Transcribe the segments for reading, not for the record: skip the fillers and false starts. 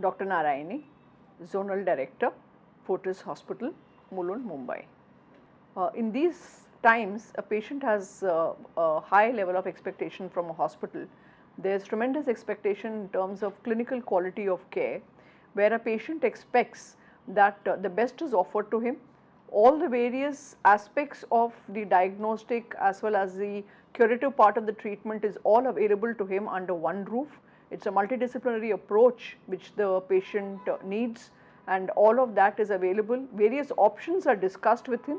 Dr. Narayani, Zonal Director, Fortis Hospital, Mulund, Mumbai. In these times, a patient has a high level of expectation from a hospital. There is tremendous expectation in terms of clinical quality of care, where a patient expects that the best is offered to him. All the various aspects of the diagnostic as well as the curative part of the treatment is all available to him under one roof. It's a multidisciplinary approach which the patient needs, and all of that is available. Various options are discussed with him.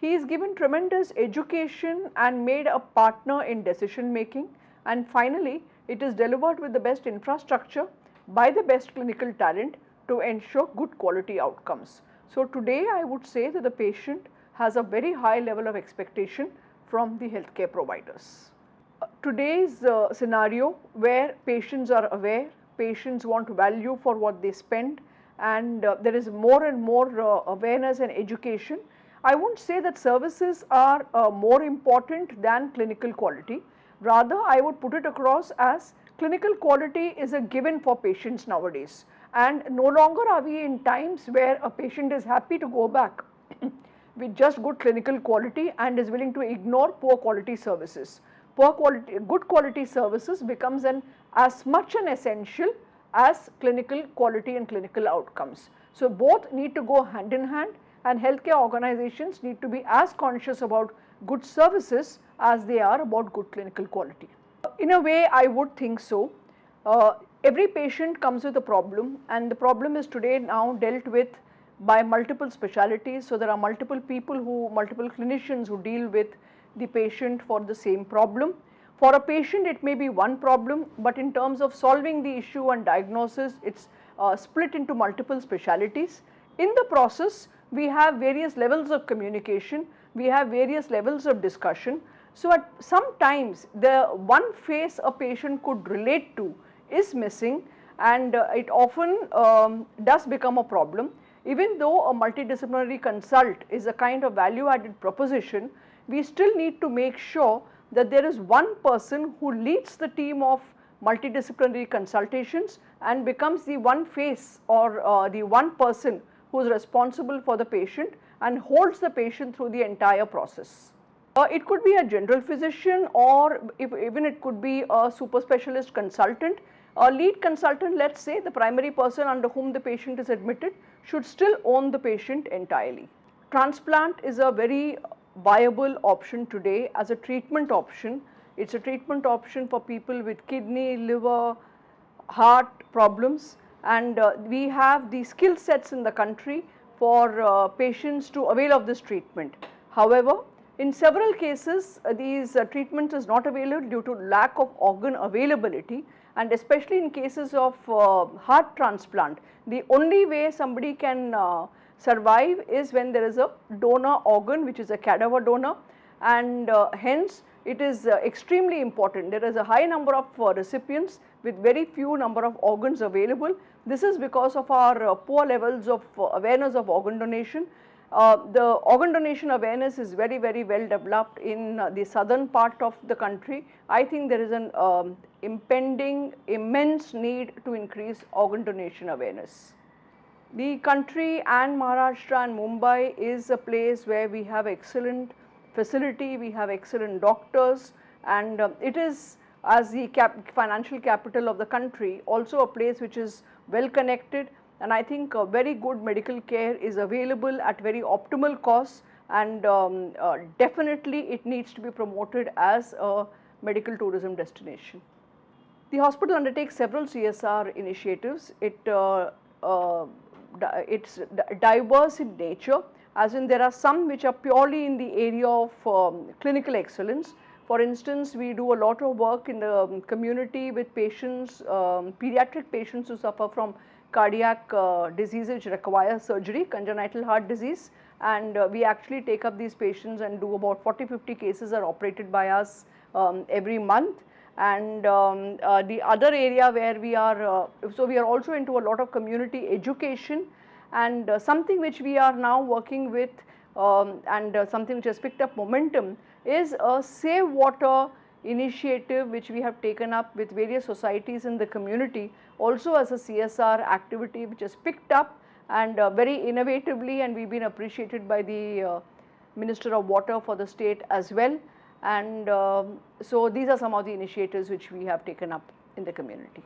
He is given tremendous education and made a partner in decision making, and finally it is delivered with the best infrastructure by the best clinical talent to ensure good quality outcomes. So today I would say that the patient has a very high level of expectation from the healthcare providers. Today's scenario, where patients are aware, patients want value for what they spend, and there is more and more awareness and education. I won't say that services are more important than clinical quality. Rather, I would put it across as clinical quality is a given for patients nowadays, and no longer are we in times where a patient is happy to go back with just good clinical quality and is willing to ignore poor quality services. Good quality services becomes as much an essential as clinical quality and clinical outcomes. So both need to go hand in hand, and healthcare organizations need to be as conscious about good services as they are about good clinical quality. In a way, I would think so. Every patient comes with a problem, and the problem is today now dealt with by multiple specialities. So there are multiple clinicians who deal with the patient for the same problem. For a patient it may be one problem, but in terms of solving the issue and diagnosis, it's split into multiple specialities. In the process, we have various levels of communication, we have various levels of discussion. So at sometimes the one face a patient could relate to is missing, and it often does become a problem. Even though a multidisciplinary consult is a kind of value added proposition, we still need to make sure that there is one person who leads the team of multidisciplinary consultations and becomes the one face or the one person who is responsible for the patient and holds the patient through the entire process. It could be a general physician, or even it could be a super specialist consultant. A lead consultant, let's say, the primary person under whom the patient is admitted, should still own the patient entirely. Transplant is a very viable option today as a treatment option. It's a treatment option for people with kidney, liver, heart problems, and we have the skill sets in the country for patients to avail of this treatment. However, in several cases these treatment is not available due to lack of organ availability, and especially in cases of heart transplant, the only way somebody can survive is when there is a donor organ, which is a cadaver donor, and hence it is extremely important. There is a high number of recipients with very few number of organs available. This is because of our poor levels of awareness of organ donation. The organ donation awareness is very well developed in the southern part of the country. I think there is an impending immense need to increase organ donation awareness. The country and Maharashtra and Mumbai is a place where we have excellent facility, we have excellent doctors, and it is, as the financial capital of the country, also a place which is well connected, and I think very good medical care is available at very optimal costs, and definitely it needs to be promoted as a medical tourism destination. The hospital undertakes several CSR initiatives. It's diverse in nature, as in there are some which are purely in the area of clinical excellence. For instance, we do a lot of work in the community with patients, pediatric patients who suffer from cardiac diseases which require surgery, congenital heart disease, and we actually take up these patients and do about 40-50 cases are operated by us every month. And the other area where we are, so we are also into a lot of community education, and something which we are now working with and something which has picked up momentum is a Save Water initiative which we have taken up with various societies in the community, also as a CSR activity which has picked up and very innovatively, and we've been appreciated by the Minister of Water for the state as well. And so these are some of the initiatives which we have taken up in the community.